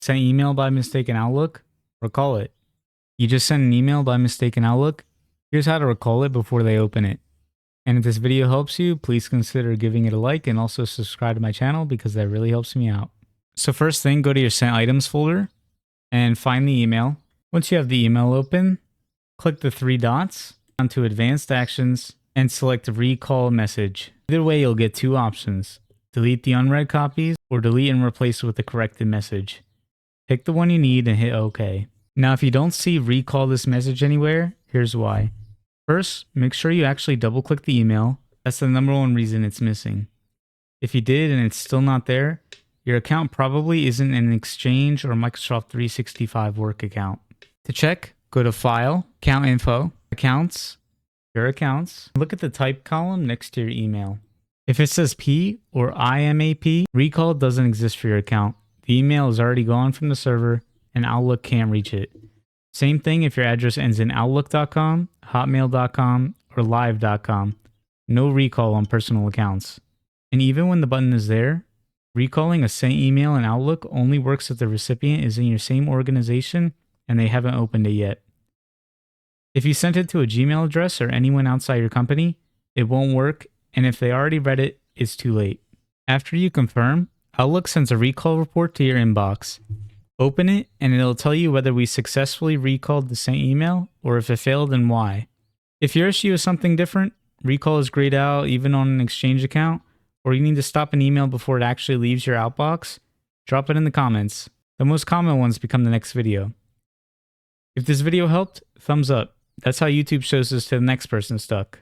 sent email by mistake in Outlook, recall it. You just sent an email by mistake in Outlook, here's how to recall it before they open it. And if this video helps you, please consider giving it a like and also subscribe to my channel because that really helps me out. So first thing, go to your sent items folder and find the email. Once you have the email open, click the three dots onto advanced actions and select recall message. Either way, you'll get two options: delete the unread copies or delete and replace with the corrected message. Pick the one you need and hit OK. Now, if you don't see recall this message anywhere, here's why. First, make sure you actually double click the email. That's the number one reason it's missing. If you did and it's still not there, your account probably isn't an Exchange or Microsoft 365 work account. To check, go to File, Account Info, Accounts, Your Accounts. Look at the type column next to your email. If it says P or IMAP, recall doesn't exist for your account. The email is already gone from the server and Outlook can't reach it. Same thing if your address ends in Outlook.com, Hotmail.com, or Live.com. No recall on personal accounts. And even when the button is there, recalling a sent email in Outlook only works if the recipient is in your same organization and they haven't opened it yet. If you sent it to a Gmail address or anyone outside your company, it won't work, and if they already read it, it's too late. After you confirm, Outlook sends a recall report to your inbox. Open it, and it'll tell you whether we successfully recalled the sent email, or if it failed and why. If your issue is something different, recall is grayed out even on an Exchange account, or you need to stop an email before it actually leaves your outbox, drop it in the comments. The most common ones become the next video. If this video helped, thumbs up. That's how YouTube shows this to the next person stuck.